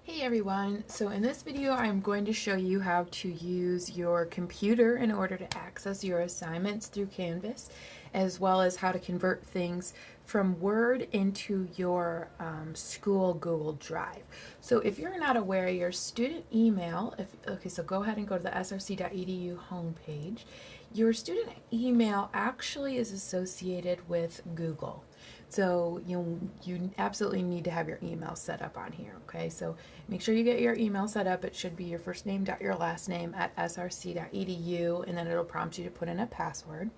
Hey everyone, so in this video I'm going to show you how to use your computer in order to access your assignments through Canvas, as well as how to convert things from Word into your school Google Drive. So if you're not aware, your student email, so go ahead and go to the src.edu homepage. Your student email actually is associated with Google. So you absolutely need to have your email set up on here, okay? So make sure you get your email set up. It should be your first name dot your last name at src.edu, and then it'll prompt you to put in a password.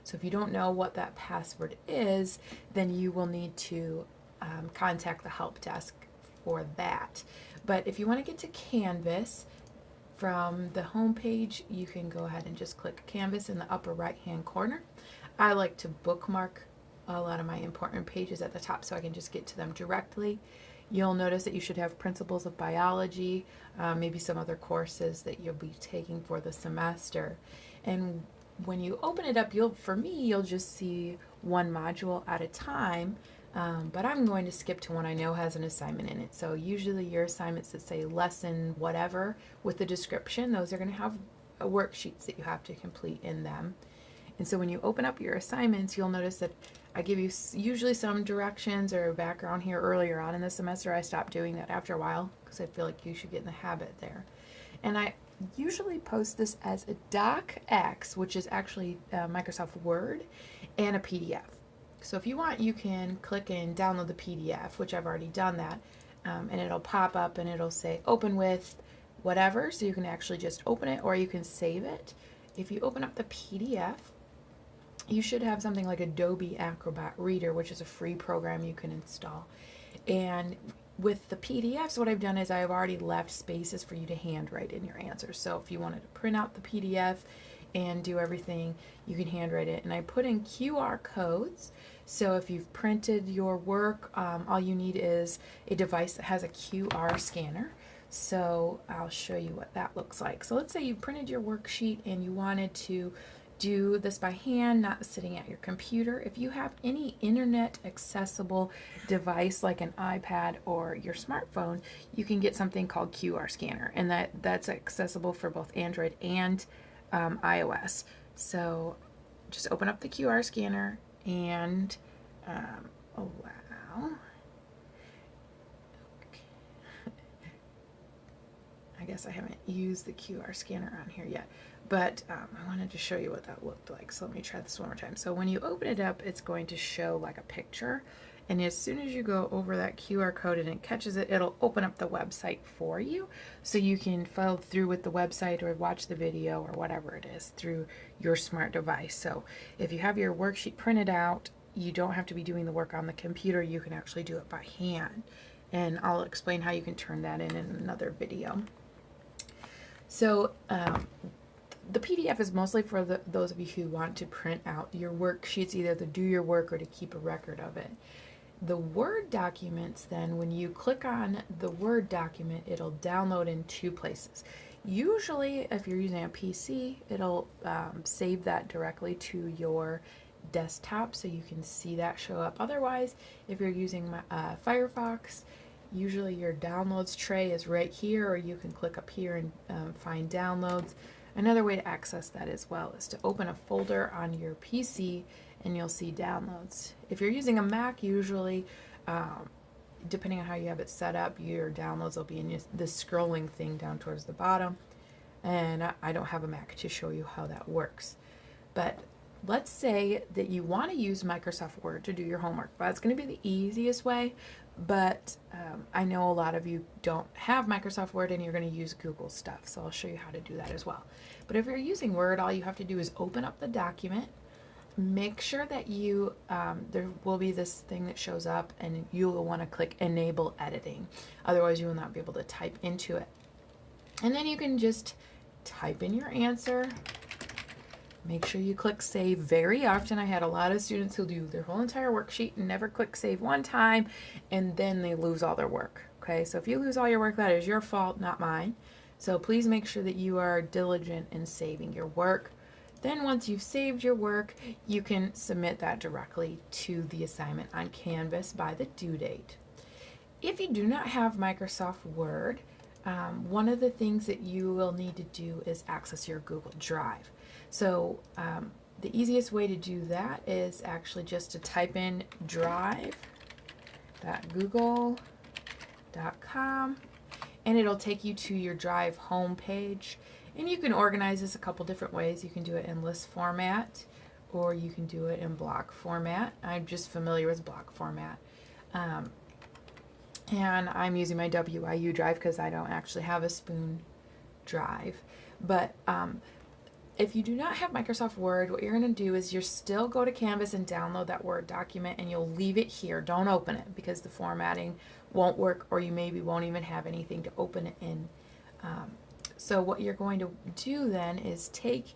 So if you don't know what that password is, then you will need to contact the help desk for that. But if you want to get to Canvas, from the home page, you can go ahead and just click Canvas in the upper right hand corner. I like to bookmark a lot of my important pages at the top so I can just get to them directly. You'll notice that you should have Principles of Biology, maybe some other courses that you'll be taking for the semester. And when you open it up, you'll just see one module at a time. But I'm going to skip to one I know has an assignment in it. So usually your assignments that say lesson whatever with the description, those are going to have worksheets that you have to complete in them. And so when you open up your assignments, you'll notice that I give you usually some directions or background here earlier on in the semester. I stopped doing that after a while because I feel like you should get in the habit there. And I usually post this as a docx, which is actually Microsoft Word, and a PDF. So if you want, you can click and download the PDF, which I've already done that, and it'll pop up and it'll say open with whatever, so you can actually just open it or you can save it. If you open up the PDF, you should have something like Adobe Acrobat Reader, which is a free program you can install. And with the PDFs, what I've done is I've already left spaces for you to handwrite in your answers. So if you wanted to print out the PDF and do everything, you can handwrite it. And I put in QR codes. So if you've printed your work, all you need is a device that has a QR scanner. So I'll show you what that looks like. So let's say you printed your worksheet and you wanted to do this by hand, not sitting at your computer. If you have any internet accessible device like an iPad or your smartphone, you can get something called QR scanner, and that's accessible for both Android and iOS. So just open up the QR scanner and allow. I guess I haven't used the QR scanner on here yet, but I wanted to show you what that looked like. So let me try this one more time. So when you open it up, it's going to show like a picture. And as soon as you go over that QR code and it catches it, it'll open up the website for you. So you can follow through with the website or watch the video or whatever it is through your smart device. So if you have your worksheet printed out, you don't have to be doing the work on the computer. You can actually do it by hand. And I'll explain how you can turn that in another video. So the PDF is mostly for those of you who want to print out your worksheets, either to do your work or to keep a record of it. The Word documents, then, when you click on the Word document, it'll download in two places. Usually, if you're using a PC, it'll save that directly to your desktop so you can see that show up. Otherwise, if you're using Firefox, usually your downloads tray is right here, or you can click up here and find downloads. Another way to access that as well is to open a folder on your PC and you'll see downloads. If you're using a Mac, usually, depending on how you have it set up, your downloads will be in this scrolling thing down towards the bottom. And I don't have a Mac to show you how that works. But let's say that you want to use Microsoft Word to do your homework. Well, that's going to be the easiest way, but I know a lot of you don't have Microsoft Word and you're going to use Google stuff, so I'll show you how to do that as well. But if you're using Word, all you have to do is open up the document, make sure that there will be this thing that shows up, and you will want to click Enable Editing. Otherwise, you will not be able to type into it. And then you can just type in your answer. Make sure you click save very often. I had a lot of students who do their whole entire worksheet and never click save one time, and then they lose all their work. Okay, so if you lose all your work, that is your fault, not mine. So please make sure that you are diligent in saving your work. Then once you've saved your work, you can submit that directly to the assignment on Canvas by the due date. If you do not have Microsoft Word, one of the things that you will need to do is access your Google Drive. So the easiest way to do that is actually just to type in drive.google.com, and it'll take you to your Drive homepage. And you can organize this a couple different ways. You can do it in list format, or you can do it in block format. I'm just familiar with block format. And I'm using my WIU drive because I don't actually have a Spoon drive. But if you do not have Microsoft Word, what you're going to do is you're still go to Canvas and download that Word document, and you'll leave it here. Don't open it because the formatting won't work, or you maybe won't even have anything to open it in. So what you're going to do then is take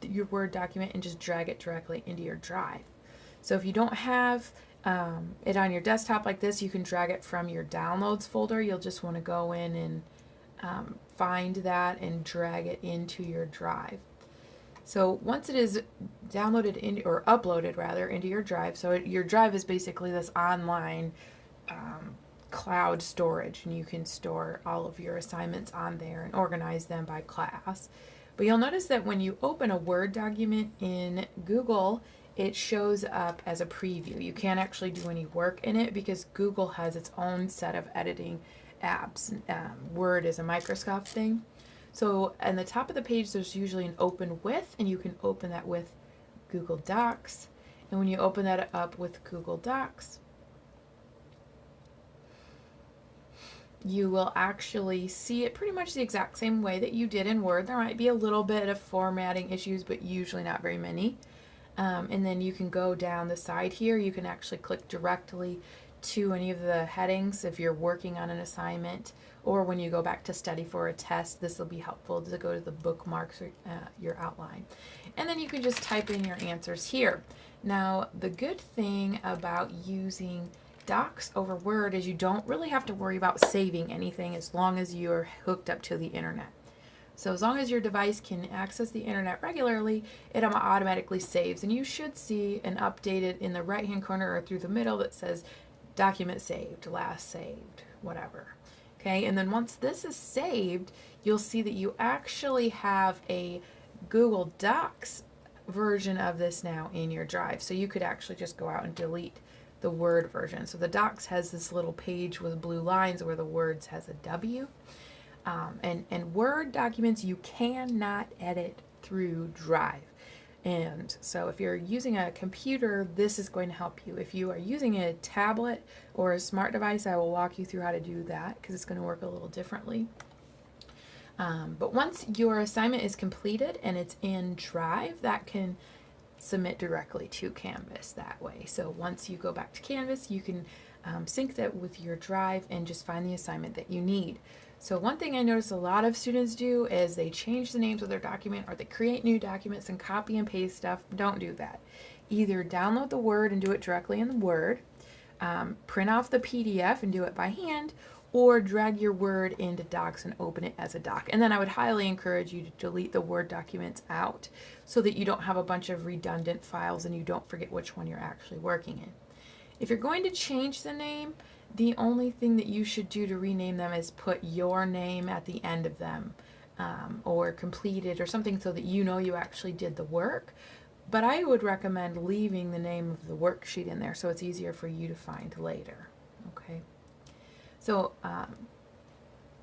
your Word document and just drag it directly into your drive. So if you don't have it on your desktop like this, you can drag it from your downloads folder. You'll just want to go in and find that and drag it into your drive. So once it is downloaded in, or uploaded rather, into your drive, so your drive is basically this online cloud storage, and you can store all of your assignments on there and organize them by class. But you'll notice that when you open a Word document in Google, it shows up as a preview. You can't actually do any work in it because Google has its own set of editing apps. Word is a Microsoft thing. So on the top of the page, there's usually an open with, and you can open that with Google Docs. And when you open that up with Google Docs, you will actually see it pretty much the exact same way that you did in Word. There might be a little bit of formatting issues, but usually not very many. And then you can go down the side here. You can actually click directly to any of the headings if you're working on an assignment, or when you go back to study for a test. This will be helpful to go to the bookmarks or your outline. And then you can just type in your answers here. Now, the good thing about using Docs over Word is you don't really have to worry about saving anything as long as you're hooked up to the internet. So as long as your device can access the internet regularly, it automatically saves. And you should see an updated in the right-hand corner or through the middle that says document saved, last saved, whatever. Okay, and then once this is saved, you'll see that you actually have a Google Docs version of this now in your drive. So you could actually just go out and delete the Word version. So the Docs has this little page with blue lines where the Words has a W. And Word documents you cannot edit through Drive. And so if you're using a computer, this is going to help you. If you are using a tablet or a smart device, I will walk you through how to do that because it's going to work a little differently. But once your assignment is completed and it's in Drive, that can submit directly to Canvas that way. So once you go back to Canvas, you can sync that with your Drive and just find the assignment that you need. So one thing I notice a lot of students do is they change the names of their document, or they create new documents and copy and paste stuff. Don't do that. Either download the Word and do it directly in the Word, print off the PDF and do it by hand, or drag your Word into Docs and open it as a doc. And then I would highly encourage you to delete the Word documents out so that you don't have a bunch of redundant files and you don't forget which one you're actually working in. If you're going to change the name, the only thing that you should do to rename them is put your name at the end of them, or completed or something so that you know you actually did the work. But I would recommend leaving the name of the worksheet in there so it's easier for you to find later. Okay. So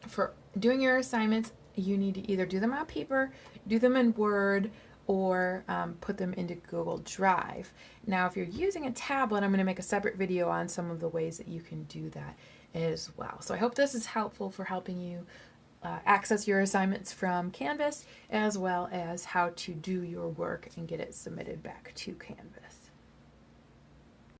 for doing your assignments, you need to either do them on paper, do them in Word, or put them into Google Drive. Now, if you're using a tablet, I'm going to make a separate video on some of the ways that you can do that as well. So I hope this is helpful for helping you access your assignments from Canvas, as well as how to do your work and get it submitted back to Canvas.